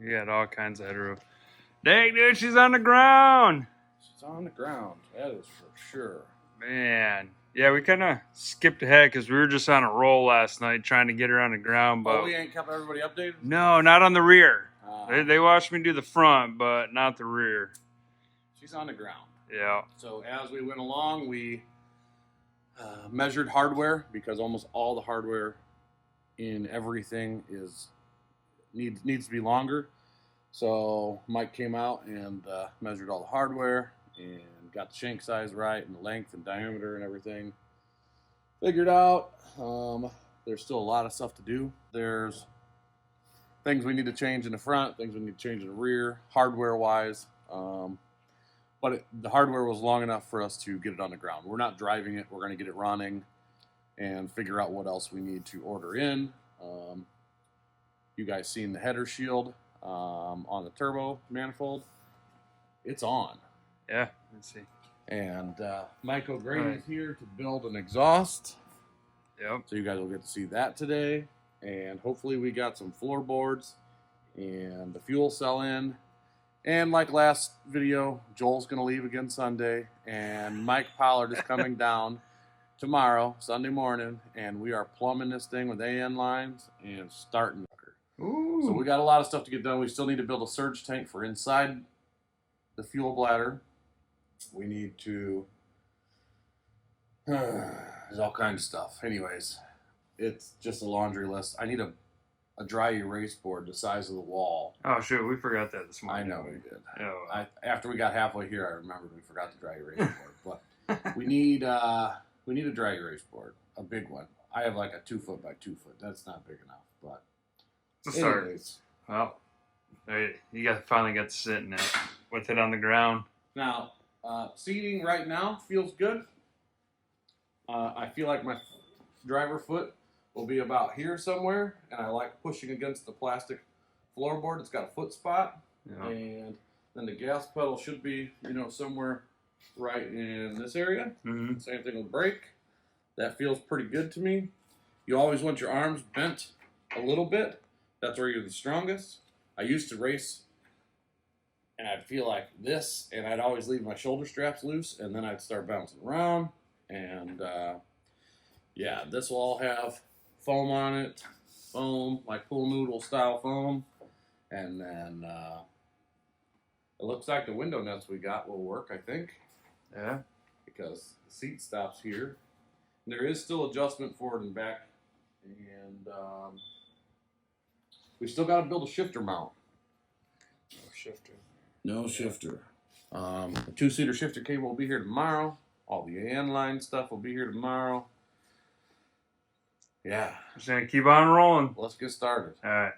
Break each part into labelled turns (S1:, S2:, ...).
S1: You got all kinds of headroom. Dang, dude, she's on the ground.
S2: She's on the ground. That is for sure.
S1: Man. Yeah, we kind of skipped ahead because we were just on a roll last night trying to get her on the ground. But
S2: we ain't kept everybody updated?
S1: No, not on the rear. They watched me do the front, but not the rear.
S2: She's on the ground.
S1: Yeah.
S2: So as we went along, we measured hardware because almost all the hardware in everything needs to be longer. So Mike came out and measured all the hardware and got the shank size right and the length and diameter and everything. Figured out there's still a lot of stuff to do. There's things we need to change in the front, things we need to change in the rear, hardware-wise. But the hardware was long enough for us to get it on the ground. We're not driving it. We're going to get it running and figure out what else we need to order in. You guys seen the header shield on the turbo manifold. It's on.
S1: Yeah, let's see.
S2: And Mike O'Grady's here to build an exhaust.
S1: Yep.
S2: So you guys will get to see that today. And hopefully we got some floorboards and the fuel cell in. And like last video, Joel's going to leave again Sunday. And Mike Pollard is coming down tomorrow, Sunday morning. And we are plumbing this thing with AN lines and starting.
S1: Ooh.
S2: So we got a lot of stuff to get done. We still need to build a surge tank for inside the fuel bladder. We need to... there's all kinds of stuff. Anyways, it's just a laundry list. I need a dry erase board the size of the wall.
S1: Oh, shoot. We forgot that this morning.
S2: I know we did.
S1: Oh.
S2: After we got halfway here, I remembered we forgot the dry erase board. But we need a dry erase board, a big one. I have like a 2 foot by 2 foot. That's not big enough, but
S1: it's a start.
S2: Anyways.
S1: Well, you finally got to sit in it with it on the ground.
S2: Now, seating right now feels good. I feel like my driver foot will be about here somewhere, and I like pushing against the plastic floorboard. It's got a foot spot,
S1: Yeah.
S2: And then the gas pedal should be, somewhere right in this area.
S1: Mm-hmm.
S2: Same thing with brake. That feels pretty good to me. You always want your arms bent a little bit. That's where you're the strongest. I used to race, and I'd feel like this, and I'd always leave my shoulder straps loose, and then I'd start bouncing around. And yeah, this will all have foam on it, like pool noodle style foam. And then it looks like the window nuts we got will work, I think.
S1: Yeah.
S2: Because the seat stops here. And there is still adjustment forward and back. And we still got to build a shifter mount. No shifter. The 2-seater shifter cable will be here tomorrow. All the AN line stuff will be here tomorrow. Yeah.
S1: Just gonna keep on rolling.
S2: Let's get started.
S1: All right.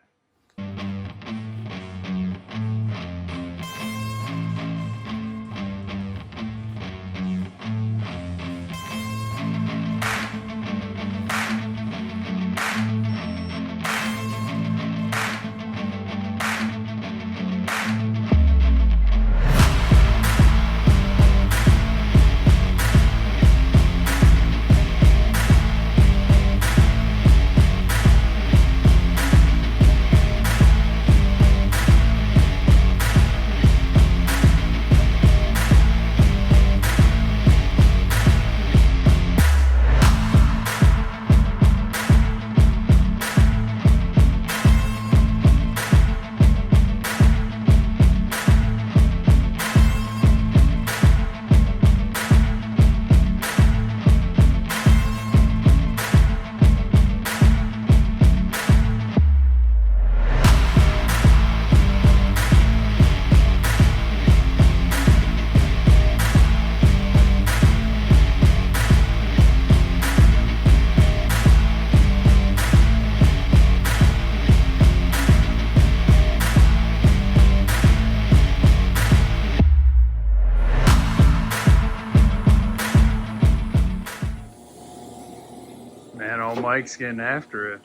S1: Man, old Mike's getting after it.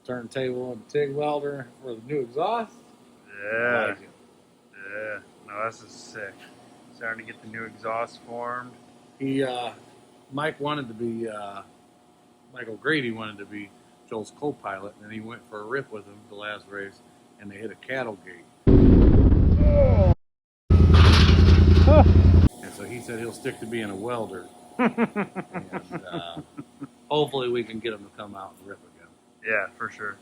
S3: Turntable and TIG welder for the new exhaust.
S1: Yeah.
S3: I like it.
S1: Yeah. No, this is sick. Starting to get the new exhaust formed.
S3: Mike wanted to be, Mike O'Grady wanted to be Joel's co-pilot, and he went for a rip with him the last race. and they hit a cattle gate. And so he said he'll stick to being a welder. And hopefully we can get him to come out and rip again.
S1: Yeah, for sure.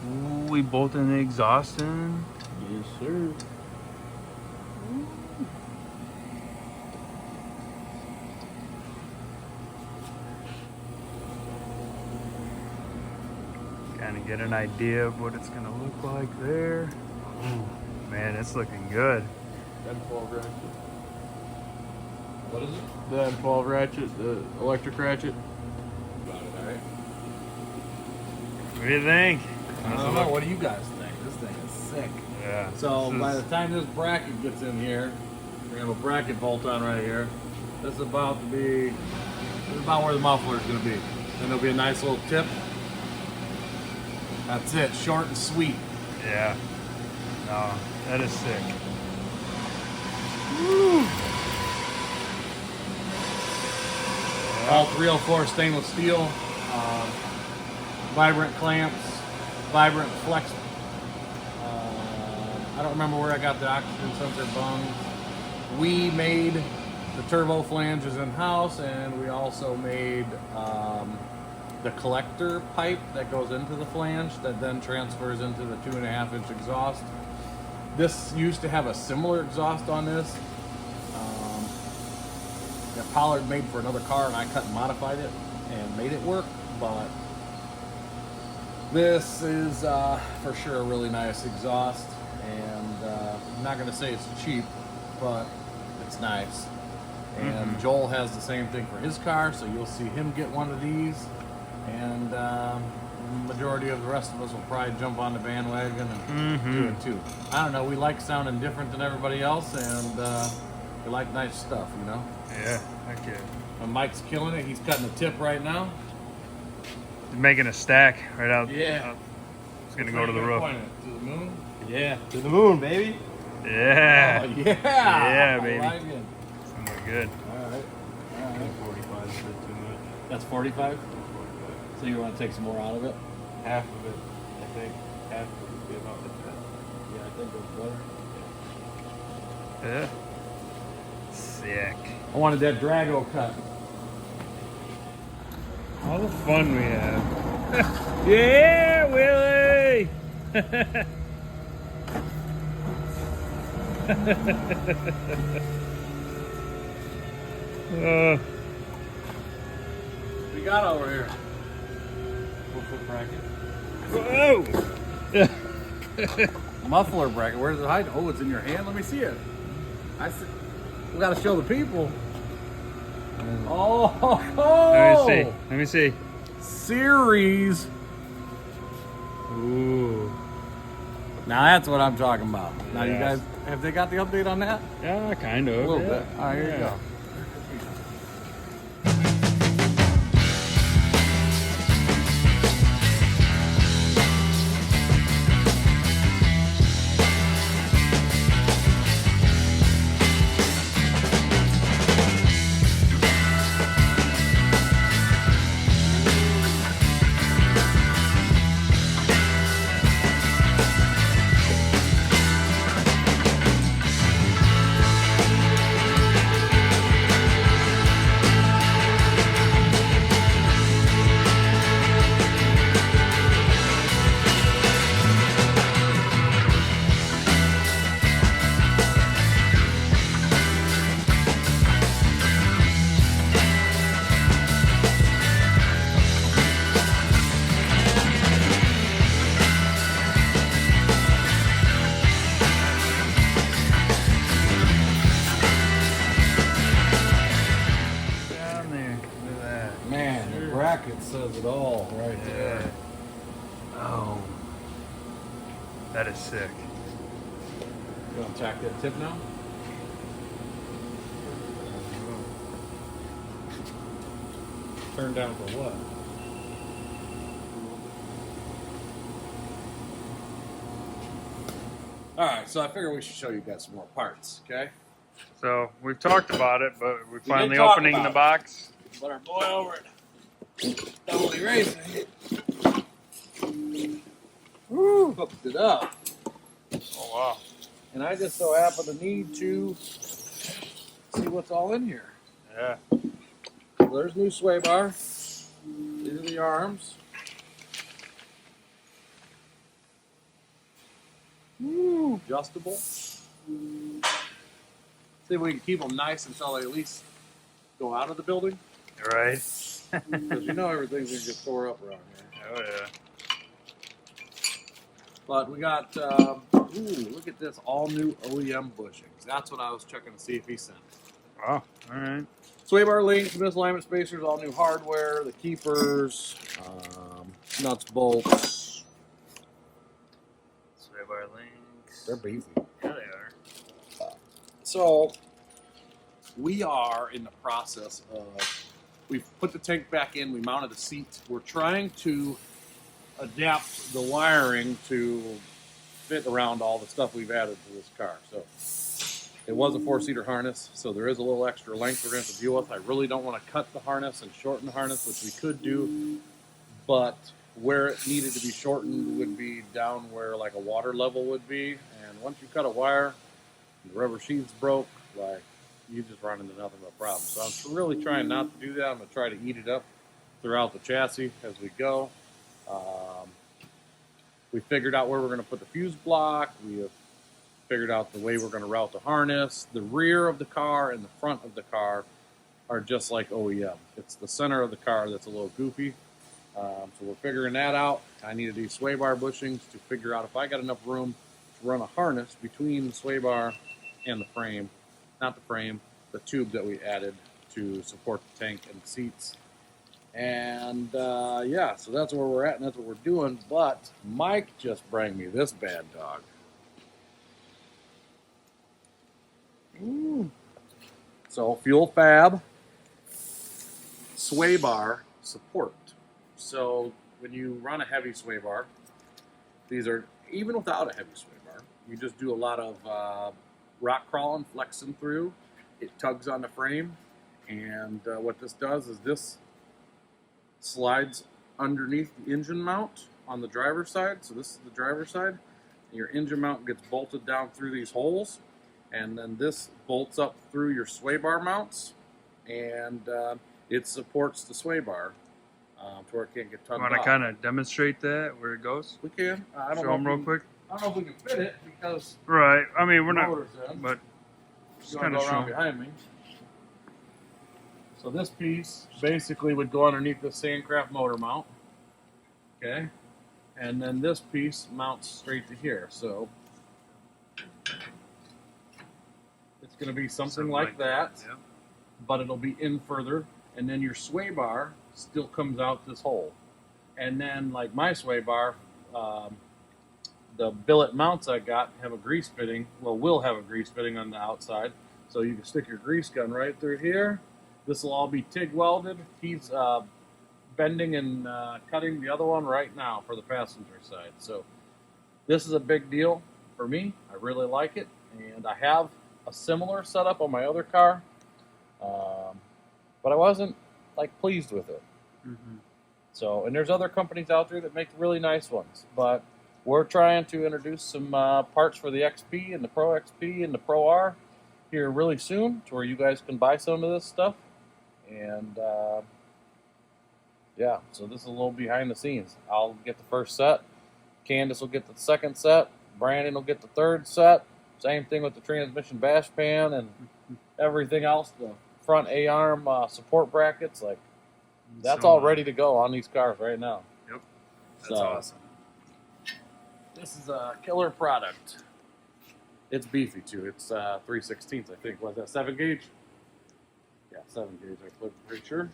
S1: Ooh, we bolted the exhaust in.
S3: Yes, sir.
S1: Kind of get an idea of what it's gonna look like there. Ooh, man, it's looking good.
S2: M12 ratchet.
S3: What is it?
S2: The M12 ratchet, the electric ratchet.
S3: About it, all right.
S1: What do you think?
S3: I don't know. What do you guys think? This thing is sick.
S1: Yeah.
S3: So
S1: this
S3: by
S1: is-
S3: the time this bracket gets in here, we're gonna have a bracket bolt on right here. This is about where the muffler is gonna be. Then there'll be a nice little tip. That's it, short and sweet.
S1: Yeah. No, that is sick. Woo.
S3: All 304 stainless steel, vibrant clamps, vibrant flex. I don't remember where I got the oxygen sensor bungs. We made the turbo flanges in house, and we also made the collector pipe that goes into the flange that then transfers into the 2.5-inch exhaust. This used to have a similar exhaust on this. The Pollard made for another car, and I cut and modified it and made it work. But this is for sure a really nice exhaust, and I'm not going to say it's cheap, but it's nice. And Joel has the same thing for his car, so you'll see him get one of these. And majority of the rest of us will probably jump on the bandwagon and do it too. I don't know, we like sounding different than everybody else, and we like nice stuff, you know?
S1: Yeah, heck yeah.
S3: And Mike's killing it. He's cutting a tip right now.
S1: He's making a stack right out.
S3: Yeah.
S1: It's gonna go to the roof.
S3: Point it to the moon.
S2: Yeah, to the moon, baby.
S1: Yeah.
S3: Oh, yeah.
S1: Yeah,
S3: I
S1: baby.
S3: like it.
S1: It's gonna look good.
S3: All right.
S2: 45 is a bit too much.
S3: That's 45? So you want to take some more out of it?
S2: Half of it, I think. Half would be about like that.
S3: Yeah, I think it's better.
S1: Yeah. Sick.
S3: I wanted that Drago cut.
S1: All the fun we have. Yeah, Willie!
S3: We got over here.
S2: 4-foot bracket.
S1: Whoa!
S3: Muffler bracket. Where's it hiding? Oh, it's in your hand. Let me see it. I see. We got to show the people. Oh,
S1: Let me see.
S3: Series.
S1: Ooh.
S3: Now that's what I'm talking about. Now you
S1: Yes.
S3: guys, have they got the update on that?
S1: Yeah, kind of.
S3: A little
S1: yeah.
S3: bit. All right, here you go.
S1: Down there. Look at that.
S3: Man, the bracket says it all right there.
S1: Oh. That is sick.
S3: You want to tack that tip now? Turn down for what? All right, so I figure we should show you guys some more parts, okay?
S1: So we've talked about it, but we're finally
S3: talk
S1: opening
S3: about
S1: the
S3: it.
S1: box.
S3: But our boy over at Double E Racing hooked it up.
S1: Oh wow.
S3: And I just so happen to need to see what's all in here.
S1: Yeah.
S3: So there's new sway bar. These are the arms. Woo, adjustable. See if we can keep them nice until they at least go out of the building.
S1: Right.
S3: Because you know everything's going to get tore up around here.
S1: Oh yeah.
S3: But we got, ooh, look at this, all new OEM bushings. That's what I was checking to see if he sent.
S1: Wow. All right.
S3: Sway bar links, misalignment spacers, all new hardware, the keepers, nuts, bolts.
S1: Sway bar links.
S3: They're beefy.
S1: Yeah, they are.
S3: So we are in the process of, we've put the tank back in, we mounted a seat. We're trying to adapt the wiring to fit around all the stuff we've added to this car. So it was a 4-seater harness, so there is a little extra length we're going to have to deal with. I really don't want to cut the harness and shorten the harness, which we could do, but where it needed to be shortened would be down where like a water level would be. And once you cut a wire, the rubber sheath's broke, like you just run into nothing but problems. So I'm really trying not to do that. I'm going to try to eat it up throughout the chassis as we go. We figured out where we're going to put the fuse block. We have figured out the way we're going to route the harness. The rear of the car and the front of the car are just like OEM. It's the center of the car that's a little goofy. So we're figuring that out. I needed these sway bar bushings to figure out if I got enough room to run a harness between the sway bar and the frame. Not the frame, the tube that we added to support the tank and the seats. And yeah, so that's where we're at and that's what we're doing. But Mike just brought me this bad dog. Ooh. So fuel fab, sway bar support. So when you run a heavy sway bar, these are, even without a heavy sway bar, you just do a lot of rock crawling, flexing through. It tugs on the frame. And what this does is this slides underneath the engine mount on the driver's side. So this is the driver's side. Your engine mount gets bolted down through these holes, and then this bolts up through your sway bar mounts, and it supports the sway bar to where it can't get tugged off.
S1: Want to kind of demonstrate that where it goes?
S3: We can. I don't
S1: Show
S3: know
S1: them real quick.
S3: I don't know if we can fit it because
S1: Right. I mean, we're
S3: the
S1: not,
S3: motor's in.
S1: but
S3: You
S1: just
S3: want
S1: kind
S3: to
S1: of
S3: go around
S1: show.
S3: behind me. So this piece basically would go underneath the Sandcraft motor mount. Okay. And then this piece mounts straight to here. So it's going to be something like that,
S1: Yeah.
S3: but it'll be in further. And then your sway bar still comes out this hole. And then like my sway bar, the billet mounts I got have a grease fitting. Well, will have a grease fitting on the outside. So you can stick your grease gun right through here. This will all be TIG welded. He's bending and cutting the other one right now for the passenger side. So this is a big deal for me. I really like it. And I have a similar setup on my other car. But I wasn't like pleased with it.
S1: Mm-hmm.
S3: So, and there's other companies out there that make really nice ones. But we're trying to introduce some parts for the XP and the Pro XP and the Pro R here really soon, to where you guys can buy some of this stuff. And yeah, so this is a little behind the scenes. I'll get the first set. Candace will get the second set. Brandon will get the third set. Same thing with the transmission bash pan and everything else. The front A-arm support brackets, like that's all ready to go on these cars right now.
S1: Yep. That's
S3: So,
S1: awesome.
S3: This is a killer product. It's beefy too. It's 3/16, I think. Was that 7 gauge? Yeah, 7 gauge. I'm pretty sure.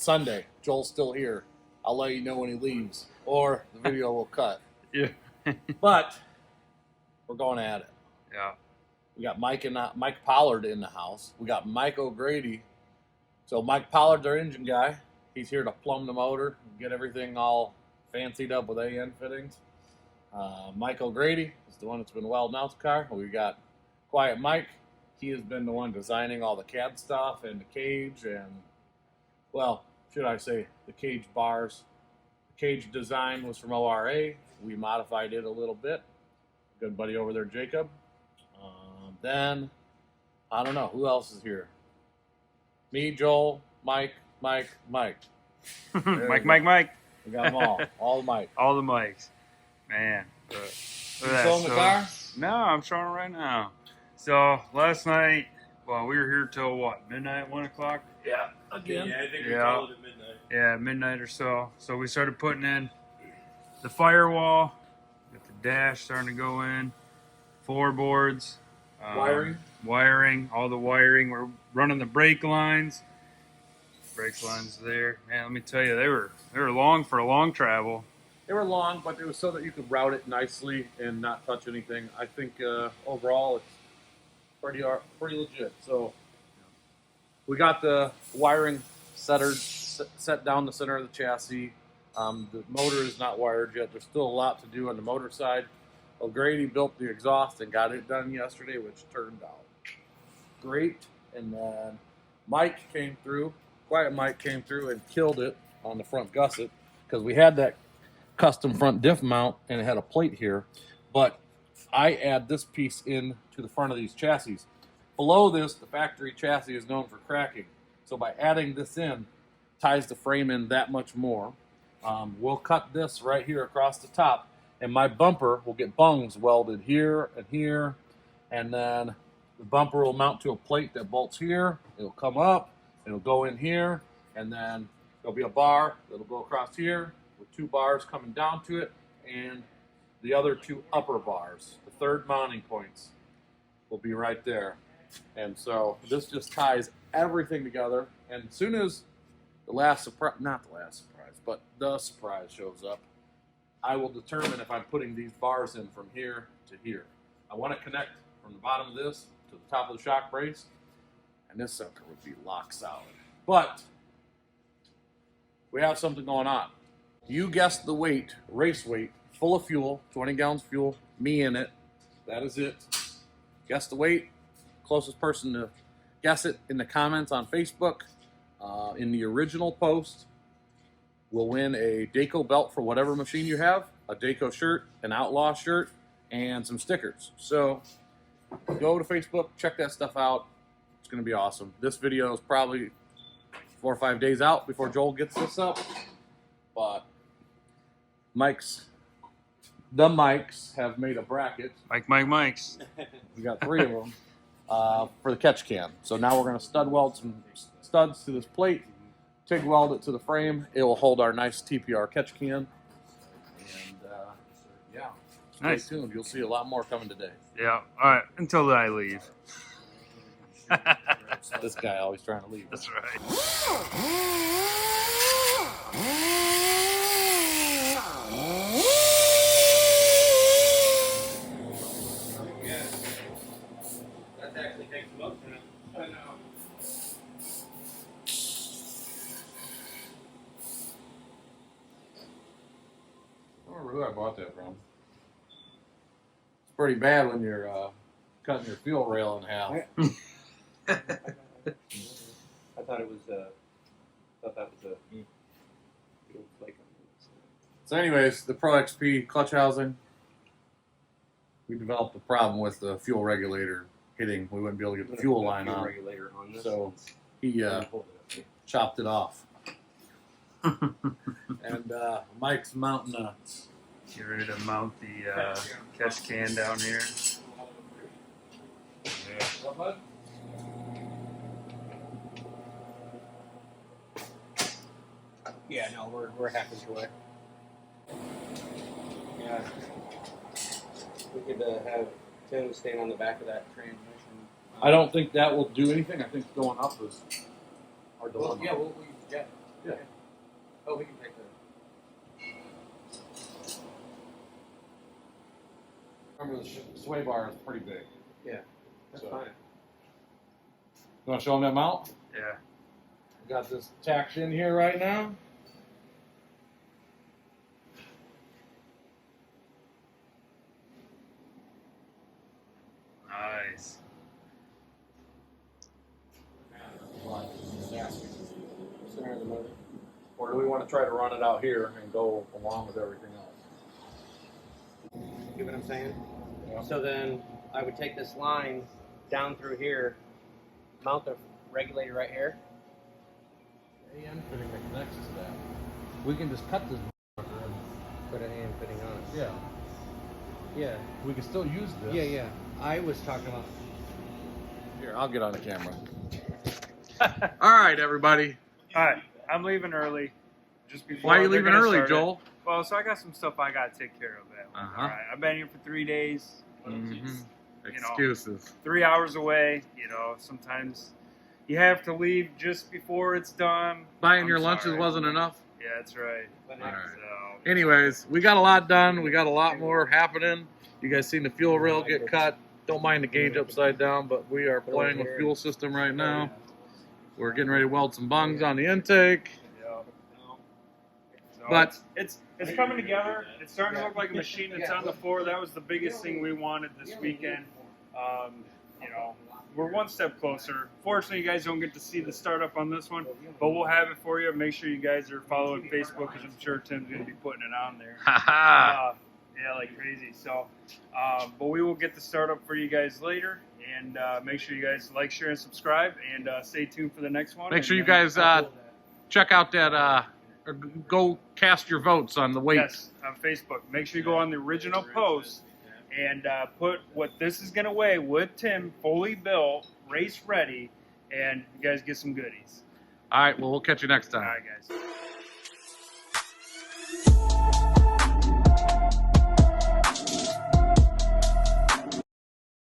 S3: Sunday. Joel's still here. I'll let you know when he leaves, or the video will cut.
S1: Yeah.
S3: But we're going at it.
S1: Yeah.
S3: We got Mike Pollard in the house. We got Mike O'Grady. So Mike Pollard's our engine guy. He's here to plumb the motor and get everything all fancied up with AN fittings. Mike O'Grady is the one that's been welding out the car. We got Quiet Mike. He has been the one designing all the cab stuff and the cage and, well, should I say the cage bars. The cage design was from ORA. We modified it a little bit. Good buddy over there, Jacob. Then, I don't know, who else is here? Me, Joel, Mike.
S1: Mike.
S3: Mike. We got them all the Mike.
S1: All the mics. Man.
S3: You showing the car?
S1: No, I'm showing it right now. So, last night, well, we were here till what, midnight, 1 o'clock?
S3: Yeah, again.
S4: Yeah, I think we called it at midnight.
S1: Yeah, midnight or so. So we started putting in the firewall, got the dash starting to go in, floorboards. Wiring, all the wiring. We're running the brake lines. Brake lines there. Man, let me tell you, they were long for a long travel.
S3: They were long, but it was so that you could route it nicely and not touch anything. I think overall it's pretty legit. So we got the wiring set down the center of the chassis. The motor is not wired yet. There's still a lot to do on the motor side. O'Grady built the exhaust and got it done yesterday, which turned out great. And then Mike came through, Quiet Mike came through and killed it on the front gusset because we had that custom front diff mount and it had a plate here. But I add this piece in to the front of these chassis. Below this, the factory chassis is known for cracking. So by adding this in, ties the frame in that much more. We'll cut this right here across the top. And my bumper will get bungs welded here and here. And then the bumper will mount to a plate that bolts here. It'll come up. It'll go in here. And then there'll be a bar that'll go across here with 2 bars coming down to it. And the other 2 upper bars, the third mounting points, will be right there. And so this just ties everything together. And as soon as the last surprise, not the last surprise, but the surprise shows up, I will determine if I'm putting these bars in from here to here. I want to connect from the bottom of this to the top of the shock brace, and this sucker would be lock solid. But we have something going on. You guessed the weight, race weight, full of fuel, 20 gallons of fuel, me in it. That is it. Guess the weight. Closest person to guess it in the comments on Facebook, in the original post, will win a Dayco belt for whatever machine you have, a Dayco shirt, an Outlaw shirt, and some stickers. So go to Facebook, check that stuff out. It's going to be awesome. This video is probably 4 or 5 days out before Joel gets this up. But the mics have made a bracket.
S1: Mikes.
S3: We got 3 of them for the catch can. So now we're going to stud weld some studs to this plate. TIG weld it to the frame. It will hold our nice TPR catch can. And yeah, stay tuned. You'll see a lot more coming today.
S1: Yeah. All right. Until I leave.
S3: This guy always trying to leave.
S1: That's right.
S4: That actually takes them up now. I know.
S3: I don't remember who I bought that from. It's pretty bad when you're cutting your fuel rail in half.
S4: I thought it was that was a little flake on it.
S3: So anyways, the Pro XP clutch housing, we developed a problem with the fuel regulator hitting. We wouldn't be able to get the fuel line on.
S4: Regulator on this.
S3: So he chopped it off. And Mike's mounting a...
S1: Get ready to mount the catch can down here.
S3: What, bud?
S4: Yeah, no, we're half inch away. Yeah, we could have Tim stand on the back of that transmission.
S3: I don't think that will do anything. I think going up is our dilemma.
S4: Well, yeah, we'll jet.
S3: Yeah.
S4: Oh, we can take that.
S3: Remember, the sway bar is pretty big.
S4: Yeah, that's
S3: So-
S4: fine.
S3: You want to show them that mount?
S1: Yeah.
S3: We got this tacked in here right now.
S1: Nice.
S4: Center of the motor.
S3: Or do we want to try to run it out here and go along with everything else?
S4: See what I'm saying?
S3: Yeah.
S4: So then I would take this line down through here, mount the regulator right here.
S3: AN fitting that connects to that. We can just cut this and
S4: Put an AM fitting on it.
S3: yeah,
S4: Yeah.
S3: we can still use this.
S4: Yeah, yeah. I was talking about.
S3: Here, I'll get on the camera. All right, everybody.
S1: All right, I'm leaving early. Just before.
S3: Why are you
S1: they're
S3: leaving
S1: gonna
S3: early,
S1: start it.
S3: Joel?
S1: Well, so I got some stuff I got to take care of. All right, I've been here for 3 days.
S3: Excuses.
S1: 3 hours away. You know, sometimes you have to leave just before it's done.
S3: Buying
S1: I'm
S3: your lunches
S1: sorry.
S3: wasn't enough.
S1: Yeah, that's right.
S3: All right.
S1: So,
S3: Anyways, we got a lot done. We got a lot more happening. You guys seen the fuel rail get cut. Don't mind the gauge upside down, but we are playing with fuel system right now. We're getting ready to weld some bungs on the intake.
S1: yeah. So
S3: But-
S1: it's coming together. It's starting to look like a machine that's on the floor. That was the biggest thing we wanted this weekend. You know, we're one step closer. Fortunately, you guys don't get to see the startup on this one, but we'll have it for you. Make sure you guys are following Facebook because I'm sure Tim's going to be putting it on there.
S3: Haha.
S1: Yeah, like crazy. So, but we will get the startup for you guys later, and make sure you guys like, share, and subscribe, and stay tuned for the next one.
S3: Make sure you
S1: And then-
S3: guys check out that, or go cast your votes on the weight.
S1: Yes, on Facebook. Make sure you go on the original post and put what this is going to weigh with Tim, fully built, race ready, and you guys get some goodies.
S3: All right, well, we'll catch you next
S1: All
S3: time.
S1: right, guys.